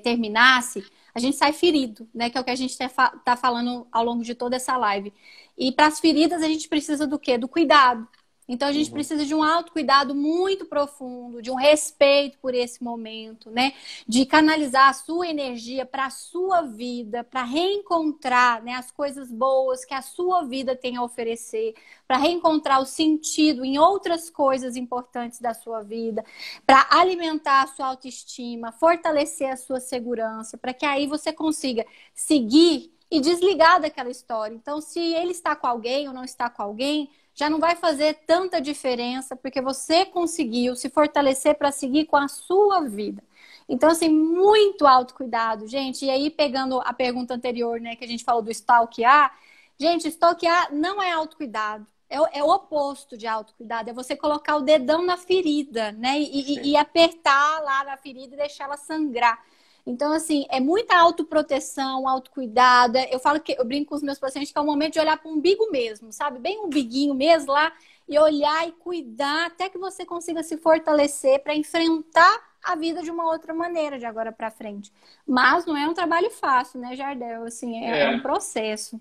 terminasse, a gente sai ferido, né? Que é o que a gente tá falando ao longo de toda essa live. E para as feridas, a gente precisa do quê? Do cuidado. Então a gente Uhum. precisa de um autocuidado muito profundo, de um respeito por esse momento, né? De canalizar a sua energia para a sua vida, para reencontrar, né, as coisas boas que a sua vida tem a oferecer, para reencontrar o sentido em outras coisas importantes da sua vida, para alimentar a sua autoestima, fortalecer a sua segurança, para que aí você consiga seguir e desligar daquela história. Então, se ele está com alguém ou não está com alguém, já não vai fazer tanta diferença, porque você conseguiu se fortalecer para seguir com a sua vida. Então, assim, muito autocuidado, gente. E aí, pegando a pergunta anterior, né, que a gente falou do stalkear, gente, stalkear não é autocuidado. É o oposto de autocuidado, é você colocar o dedão na ferida, né? E Sim. apertar lá na ferida e deixar ela sangrar. Então, assim, é muita autoproteção, autocuidado. Eu falo que eu brinco com os meus pacientes que é o momento de olhar para o umbigo mesmo, sabe? Bem o umbiguinho mesmo lá, e olhar e cuidar até que você consiga se fortalecer para enfrentar a vida de uma outra maneira de agora para frente. Mas não é um trabalho fácil, né, Jardel? Assim, é um É, processo.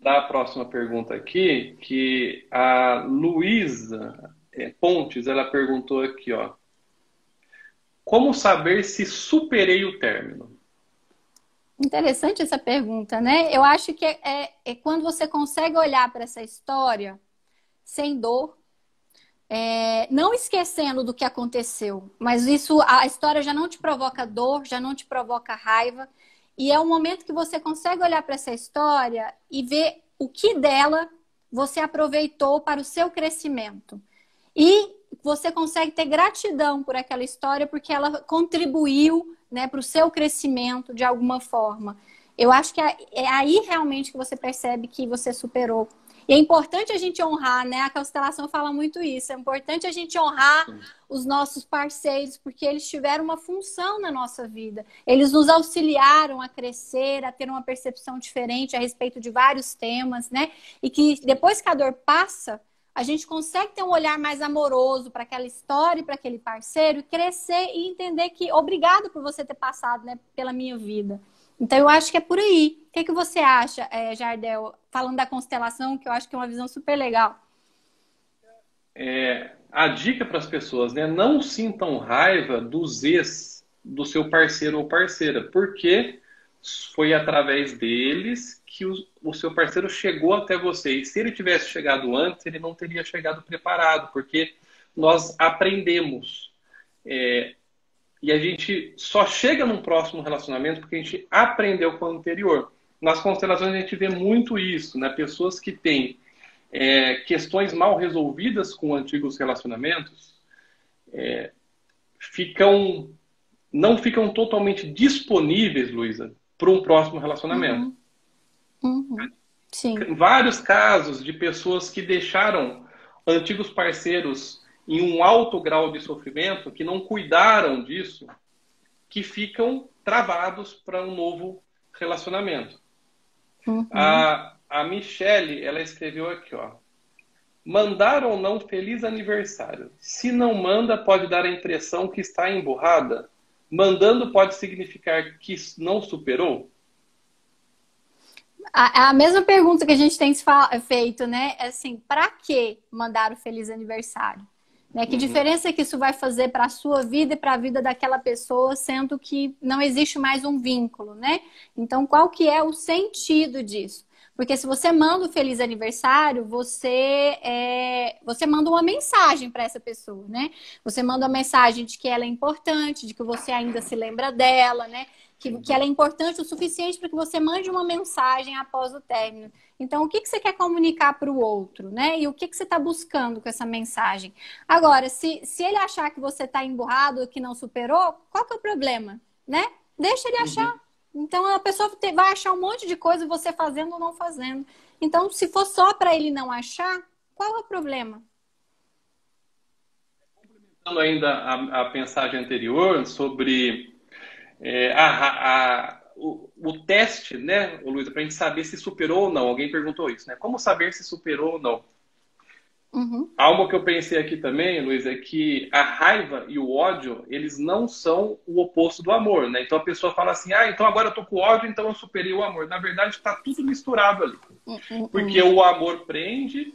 da próxima pergunta aqui, que a Luísa Pontes, ela perguntou aqui, ó, como saber se superei o término? Interessante essa pergunta, né? Eu acho que é quando você consegue olhar para essa história sem dor, não esquecendo do que aconteceu, mas a história já não te provoca dor, já não te provoca raiva, e é um momento que você consegue olhar para essa história e ver o que dela você aproveitou para o seu crescimento. E você consegue ter gratidão por aquela história porque ela contribuiu, né, para o seu crescimento de alguma forma. Eu acho que é aí realmente que você percebe que você superou. E é importante a gente honrar, né? A constelação fala muito isso. É importante a gente honrar os nossos parceiros, porque eles tiveram uma função na nossa vida. Eles nos auxiliaram a crescer, a ter uma percepção diferente a respeito de vários temas, né? E que depois que a dor passa, a gente consegue ter um olhar mais amoroso para aquela história e para aquele parceiro, e crescer e entender que obrigado por você ter passado, né, pela minha vida. Então, eu acho que é por aí. O que você acha, Jardel? Falando da constelação, que eu acho que é uma visão super legal. a dica para as pessoas, né? Não sintam raiva dos ex do seu parceiro ou parceira, porque foi através deles que o seu parceiro chegou até você. E se ele tivesse chegado antes, ele não teria chegado preparado, porque nós aprendemos. E a gente só chega num próximo relacionamento porque a gente aprendeu com o anterior. Nas constelações a gente vê muito isso, né? Pessoas que têm questões mal resolvidas com antigos relacionamentos não ficam totalmente disponíveis, Luísa, para um próximo relacionamento. Sim. Vários casos de pessoas que deixaram antigos parceiros em um alto grau de sofrimento, que não cuidaram disso, que ficam travados para um novo relacionamento. A Michele, ela escreveu aqui, ó. Mandar ou não feliz aniversário. Se não manda, pode dar a impressão que está emburrada. Mandando pode significar que não superou? A mesma pergunta que a gente tem feito, né? É assim, para que mandar o feliz aniversário? Né? Que diferença que isso vai fazer para a sua vida e para a vida daquela pessoa, sendo que não existe mais um vínculo, né? Então, qual que é o sentido disso? Porque se você manda o feliz aniversário, você manda uma mensagem para essa pessoa, né? Você manda uma mensagem de que ela é importante, de que você ainda se lembra dela, né? Que ela é importante o suficiente para que você mande uma mensagem após o término. Então, o que você quer comunicar para o outro, né? E o que você está buscando com essa mensagem? Agora, se ele achar que você está emburrado ou que não superou, qual que é o problema, né? Deixa ele achar. Então, a pessoa vai achar um monte de coisa, você fazendo ou não fazendo. Então, se for só para ele não achar, qual é o problema? Complementando ainda a mensagem anterior sobre o teste, né, Luísa, para a gente saber se superou ou não. Alguém perguntou isso, né? Como saber se superou ou não? Algo que eu pensei aqui também, Luísa, é que a raiva e o ódio, eles não são o oposto do amor, né? Então a pessoa fala assim, então agora eu tô com ódio, então eu superei o amor. Na verdade, está tudo misturado ali. Porque o amor prende,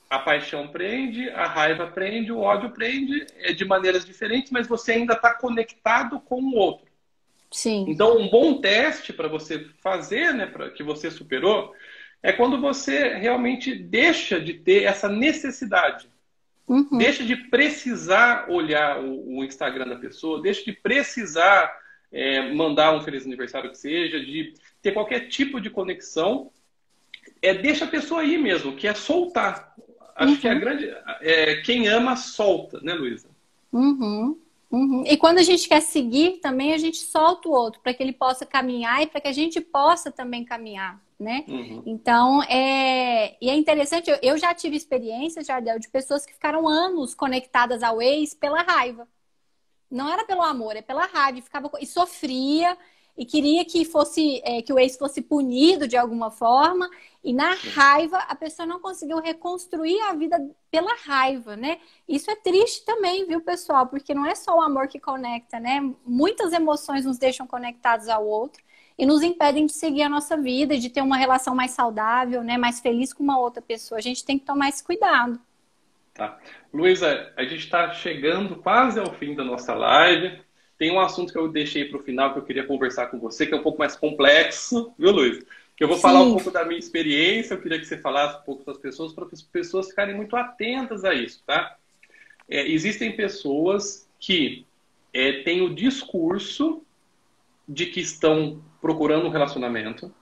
a paixão prende, a raiva prende, o ódio prende, de maneiras diferentes, mas você ainda está conectado com o outro. Sim. Então, um bom teste para você fazer, né, para que você superou, é quando você realmente deixa de ter essa necessidade. Deixa de precisar olhar o Instagram da pessoa, deixa de precisar mandar um feliz aniversário que seja, de ter qualquer tipo de conexão. Deixa a pessoa ir mesmo, que é soltar. Acho que a grande... quem ama, solta, né, Luísa? E quando a gente quer seguir, também a gente solta o outro, para que ele possa caminhar e para que a gente possa também caminhar, né? Então, e é interessante, eu já tive experiências, Jardel, de pessoas que ficaram anos conectadas ao ex pela raiva. Não era pelo amor, é pela raiva. E sofria e queria que o ex fosse punido de alguma forma. E na raiva, a pessoa não conseguiu reconstruir a vida pela raiva, né? Isso é triste também, viu, pessoal? Porque não é só o amor que conecta, né? Muitas emoções nos deixam conectados ao outro e nos impedem de seguir a nossa vida, de ter uma relação mais saudável, né? Mais feliz com uma outra pessoa. A gente tem que tomar esse cuidado. Tá. Luísa, a gente está chegando quase ao fim da nossa live. Tem um assunto que eu deixei para o final que eu queria conversar com você, que é um pouco mais complexo, viu, Luísa? Que eu vou falar um pouco da minha experiência, eu queria que você falasse um pouco das pessoas, para as pessoas ficarem muito atentas a isso, tá? Existem pessoas que têm o discurso de que estão procurando um relacionamento.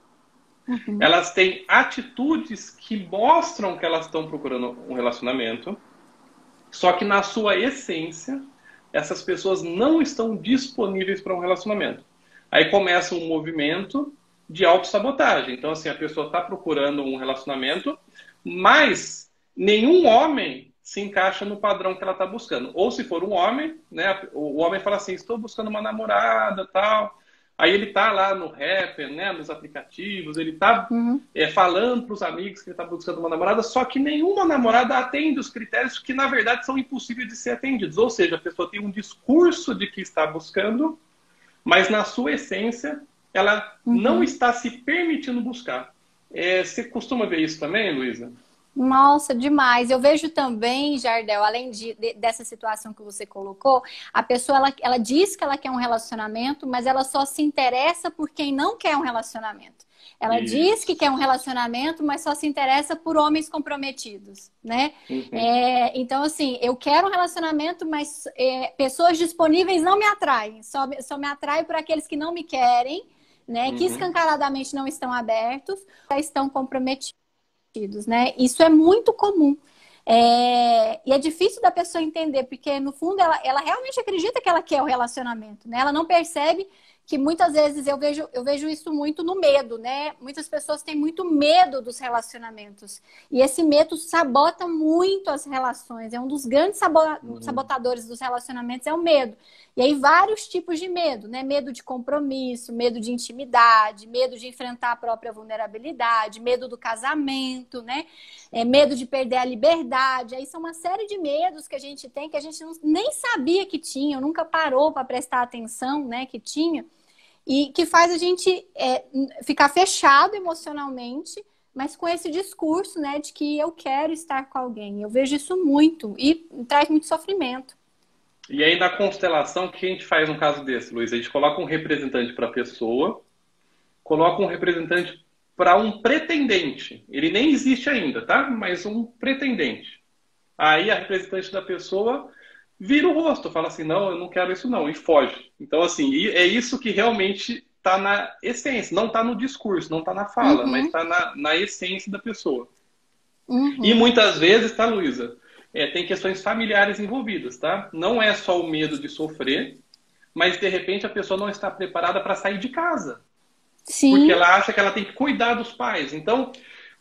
Elas têm atitudes que mostram que elas estão procurando um relacionamento, só que na sua essência, essas pessoas não estão disponíveis para um relacionamento. Aí começa um movimento de autossabotagem. Então, assim, a pessoa está procurando um relacionamento, mas nenhum homem se encaixa no padrão que ela está buscando. Ou se for um homem, né, o homem fala assim, estou buscando uma namorada, tal. Aí ele tá lá no Rapper, né, nos aplicativos, ele tá falando para os amigos que ele está buscando uma namorada, só que nenhuma namorada atende os critérios que, na verdade, são impossíveis de ser atendidos. Ou seja, a pessoa tem um discurso de que está buscando, mas na sua essência, ela não está se permitindo buscar. Você costuma ver isso também, Luísa? Nossa, demais. Eu vejo também, Jardel, além dessa situação que você colocou, a pessoa ela diz que ela quer um relacionamento, mas ela só se interessa por quem não quer um relacionamento. Ela diz que Isso. quer um relacionamento, mas só se interessa por homens comprometidos, né? Uhum, Então, assim, eu quero um relacionamento, mas pessoas disponíveis não me atraem. Só me atrai por aqueles que não me querem, né? Que uhum. escancaradamente não estão abertos, já estão comprometidos, né? Isso é muito comum. E é difícil da pessoa entender, porque no fundo ela realmente acredita que ela quer o relacionamento, né? Ela não percebe que muitas vezes eu vejo isso muito no medo, né? Muitas pessoas têm muito medo dos relacionamentos. E esse medo sabota muito as relações. É um dos grandes Uhum. sabotadores dos relacionamentos, é o medo. E aí, vários tipos de medo, né? Medo de compromisso, medo de intimidade, medo de enfrentar a própria vulnerabilidade, medo do casamento, né? Medo de perder a liberdade. Aí são uma série de medos que a gente tem que a gente nem sabia que tinha, nunca parou para prestar atenção, né? Que tinha. E que faz a gente ficar fechado emocionalmente, mas com esse discurso, né? De que eu quero estar com alguém. Eu vejo isso muito e traz muito sofrimento. E aí, na constelação, o que a gente faz no caso desse, Luiz? A gente coloca um representante para a pessoa, coloca um representante para um pretendente. Ele nem existe ainda, tá? Mas um pretendente. Aí a representante da pessoa vira o rosto, fala assim, não, eu não quero isso não, e foge. Então, assim, é isso que realmente está na essência, não está no discurso, não está na fala, mas Uhum, está na essência da pessoa. E uhum. muitas vezes, tá, Luísa? Tem questões familiares envolvidas, tá? Não é só o medo de sofrer, mas de repente a pessoa não está preparada para sair de casa, porque Sim, ela acha que ela tem que cuidar dos pais. Então,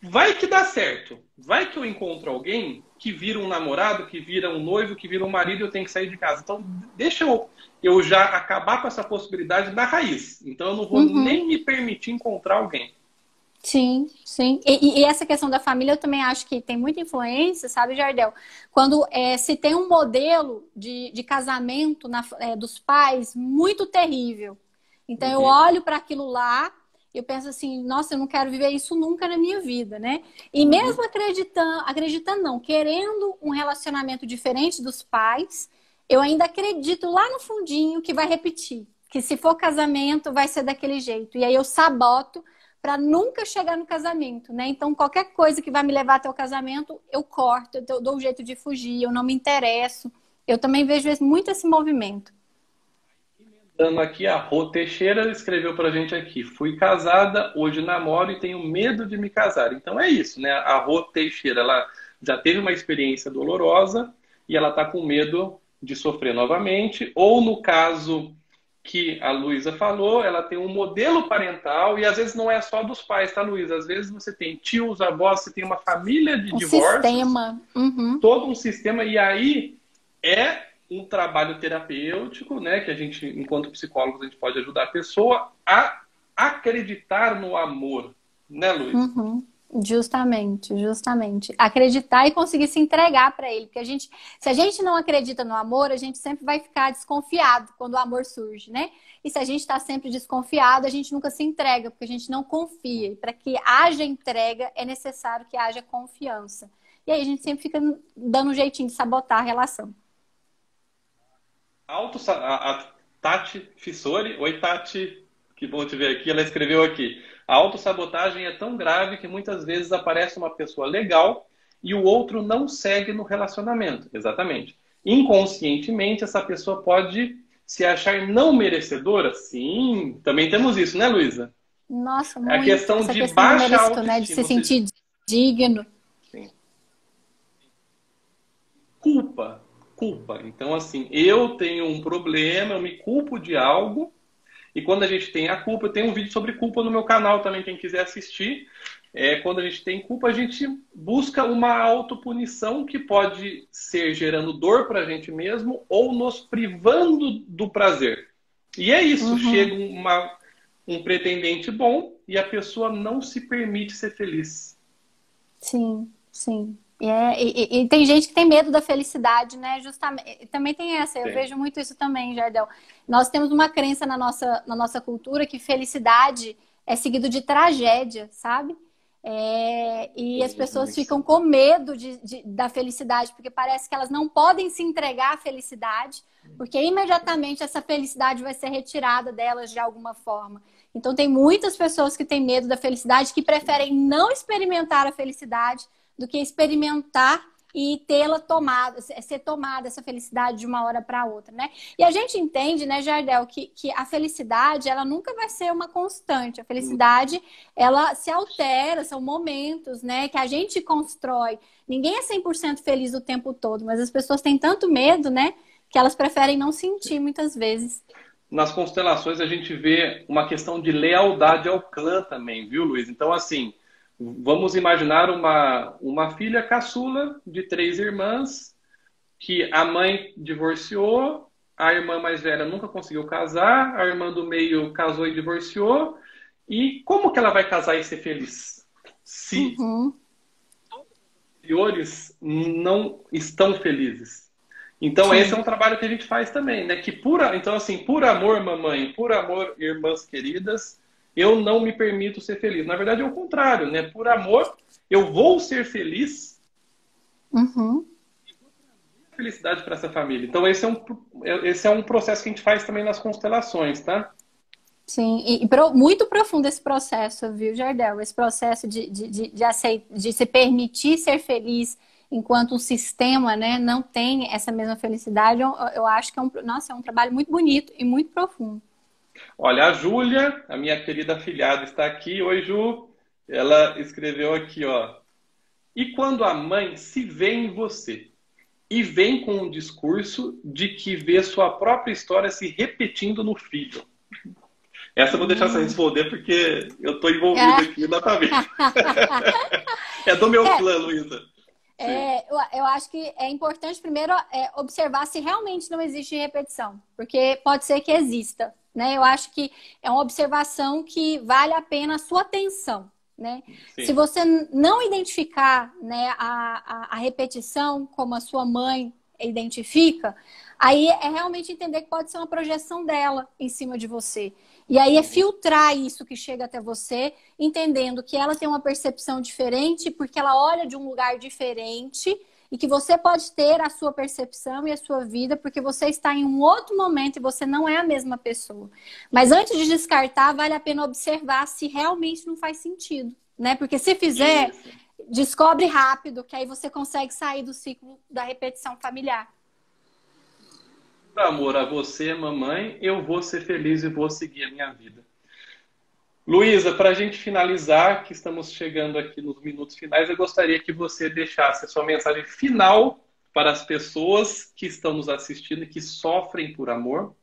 vai que dá certo. Vai que eu encontro alguém que vira um namorado, que vira um noivo, que vira um marido e eu tenho que sair de casa. Então, deixa eu já acabar com essa possibilidade na raiz. Então, eu não vou uhum. nem me permitir encontrar alguém. Sim, sim. E essa questão da família eu também acho que tem muita influência, sabe, Jardel? Quando se tem um modelo de casamento dos pais muito terrível. Então eu Uhum, olho para aquilo lá, eu penso assim, nossa, eu não quero viver isso nunca na minha vida, né? E mesmo uhum. acreditando não, querendo um relacionamento diferente dos pais, eu ainda acredito lá no fundinho que vai repetir, que se for casamento vai ser daquele jeito. E aí eu saboto para nunca chegar no casamento, né? Então, qualquer coisa que vai me levar até o casamento, eu corto, eu dou um jeito de fugir, eu não me interesso. Eu também vejo muito esse movimento. Dando aqui, a Rô Teixeira escreveu pra gente aqui. Fui casada, hoje namoro e tenho medo de me casar. Então é isso, né? A Rô Teixeira, ela já teve uma experiência dolorosa e ela tá com medo de sofrer novamente. Ou no caso que a Luísa falou, ela tem um modelo parental e às vezes não é só dos pais, tá, Luísa? Às vezes você tem tios, avós, você tem uma família de Um divórcios, sistema. Uhum. todo um sistema, e aí é um trabalho terapêutico, né, que a gente, enquanto psicólogos, a gente pode ajudar a pessoa a acreditar no amor, né, Luiz? Uhum. Justamente, justamente. Acreditar e conseguir se entregar para ele. Porque se a gente não acredita no amor, a gente sempre vai ficar desconfiado quando o amor surge, né? E se a gente está sempre desconfiado, a gente nunca se entrega, porque a gente não confia. E para que haja entrega, é necessário que haja confiança. E aí a gente sempre fica dando um jeitinho de sabotar a relação. A Tati Fissori, oi Tati, que bom te ver aqui, ela escreveu aqui. A autossabotagem é tão grave que muitas vezes aparece uma pessoa legal e o outro não segue no relacionamento. Exatamente. Inconscientemente, essa pessoa pode se achar não merecedora? Sim, também temos isso, né, Luísa? Nossa, É a muito. questão Essa de questão do baixa merecido, né? De autoestima, se ou seja, sentir digno. sim, culpa, culpa. Então, assim, eu tenho um problema, eu me culpo de algo. E quando a gente tem a culpa, eu tenho um vídeo sobre culpa no meu canal também, quem quiser assistir. Quando a gente tem culpa, a gente busca uma autopunição que pode ser gerando dor para a gente mesmo ou nos privando do prazer. E é isso, chega Uhum. um pretendente bom e a pessoa não se permite ser feliz. Sim, sim. E tem gente que tem medo da felicidade, né? Justamente. Também tem essa, eu Tem. vejo muito isso também, Jardel. Nós temos uma crença na nossa cultura que felicidade é seguido de tragédia, sabe? E as pessoas ficam com medo da felicidade, porque parece que elas não podem se entregar à felicidade, porque imediatamente essa felicidade vai ser retirada delas de alguma forma. Então tem muitas pessoas que têm medo da felicidade, que preferem não experimentar a felicidade do que experimentar e tê-la tomada, ser tomada essa felicidade de uma hora para outra, né? E a gente entende, né, Jardel, que a felicidade, ela nunca vai ser uma constante. A felicidade, ela se altera, são momentos, né, que a gente constrói. Ninguém é 100% feliz o tempo todo, mas as pessoas têm tanto medo, né, que elas preferem não sentir muitas vezes. Nas constelações a gente vê uma questão de lealdade ao clã também, viu, Luiz? Então, assim, vamos imaginar uma filha caçula de 3 irmãs, que a mãe divorciou, a irmã mais velha nunca conseguiu casar, a irmã do meio casou e divorciou. E como que ela vai casar e ser feliz? Se os anteriores não estão felizes. Então, sim, esse é um trabalho que a gente faz também, né? Então, assim, por amor, mamãe, por amor, irmãs queridas, eu não me permito ser feliz. Na verdade, é o contrário, né? Por amor, eu vou ser feliz e vou trazer felicidade para essa família. Então, esse é um processo que a gente faz também nas constelações, tá? Sim, muito profundo esse processo, viu, Jardel? Esse processo de se permitir ser feliz enquanto um sistema, né, não tem essa mesma felicidade. Eu acho que é um trabalho muito bonito e muito profundo. Olha, a Júlia, a minha querida afilhada, está aqui. Oi, Ju. Ela escreveu aqui, ó. E quando a mãe se vê em você e vem com um discurso de que vê sua própria história se repetindo no filho? Essa eu vou deixar você responder porque eu estou envolvido aqui na família. É do meu clã, Luísa. Eu acho que é importante primeiro observar se realmente não existe repetição, porque pode ser que exista, né? Eu acho que é uma observação que vale a pena a sua atenção, né? Se você não identificar, né, a repetição como a sua mãe identifica, aí é realmente entender que pode ser uma projeção dela em cima de você. E aí é filtrar isso que chega até você, entendendo que ela tem uma percepção diferente, porque ela olha de um lugar diferente, e que você pode ter a sua percepção e a sua vida, porque você está em um outro momento e você não é a mesma pessoa. Mas antes de descartar, vale a pena observar se realmente não faz sentido, né? Porque se fizer, descobre rápido, que aí você consegue sair do ciclo da repetição familiar. Por amor a você, mamãe, eu vou ser feliz e vou seguir a minha vida. Luísa, para a gente finalizar, que estamos chegando aqui nos minutos finais, eu gostaria que você deixasse a sua mensagem final para as pessoas que estão nos assistindo e que sofrem por amor,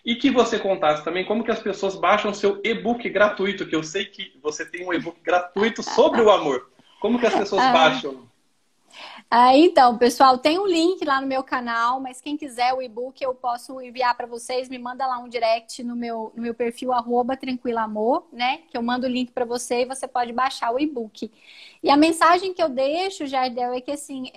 e que você contasse também como que as pessoas baixam seu e-book gratuito, que eu sei que você tem um e-book gratuito sobre o amor. Como que as pessoas baixam? Então, pessoal, tem um link lá no meu canal, mas quem quiser o e-book eu posso enviar para vocês. Me manda lá um direct no meu perfil @tranquilamor, né? Que eu mando o link para você e você pode baixar o e-book. E a mensagem que eu deixo, Jardel, é que assim,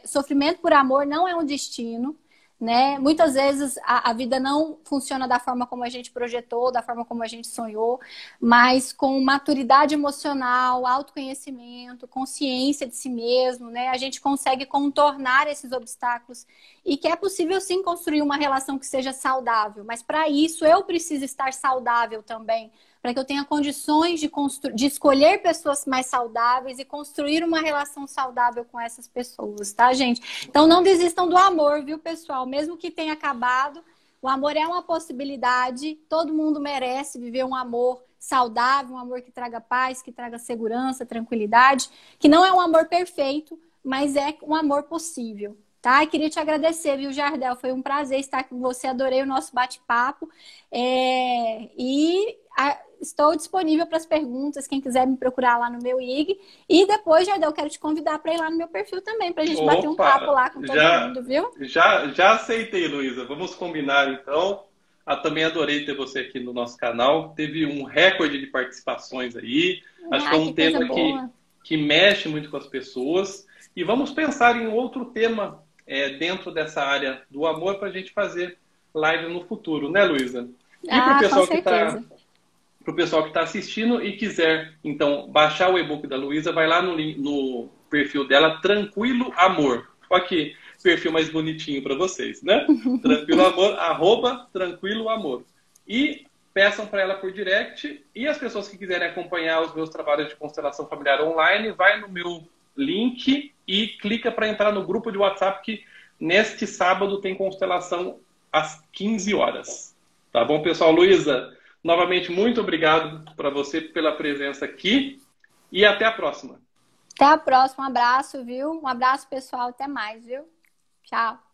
sofrimento por amor não é um destino, né? Muitas vezes a vida não funciona da forma como a gente projetou, da forma como a gente sonhou, mas com maturidade emocional, autoconhecimento, consciência de si mesmo, né? A gente consegue contornar esses obstáculos e que é possível sim construir uma relação que seja saudável, mas para isso eu preciso estar saudável também, para que eu tenha condições de escolher pessoas mais saudáveis e construir uma relação saudável com essas pessoas, tá, gente? Então não desistam do amor, viu, pessoal? Mesmo que tenha acabado, o amor é uma possibilidade, todo mundo merece viver um amor saudável, um amor que traga paz, que traga segurança, tranquilidade, que não é um amor perfeito, mas é um amor possível. Tá? E queria te agradecer, viu, Jardel? Foi um prazer estar com você, adorei o nosso bate-papo. Estou disponível para as perguntas, quem quiser me procurar lá no meu IG. E depois, Jardel, quero te convidar para ir lá no meu perfil também, para a gente bater um papo lá com todo mundo, viu? Já aceitei, Luísa. Vamos combinar, então. Também adorei ter você aqui no nosso canal. Teve um recorde de participações aí. Acho que é um tema que mexe muito com as pessoas. E vamos pensar em outro tema dentro dessa área do amor para a gente fazer live no futuro, né, Luísa? E para o pessoal que está para o pessoal que está assistindo e quiser, então, baixar o e-book da Luísa, vai lá no perfil dela, Tranquilo Amor. Olha que perfil mais bonitinho para vocês, né? Tranquilo Amor, @Tranquilo Amor. E peçam para ela por direct. E as pessoas que quiserem acompanhar os meus trabalhos de constelação familiar online, vai no meu link e clica para entrar no grupo de WhatsApp que neste sábado tem constelação às 15 horas. Tá bom, pessoal? Luísa, novamente, muito obrigado para você pela presença aqui e até a próxima. Até a próxima. Um abraço, viu? Um abraço, pessoal. Até mais, viu? Tchau.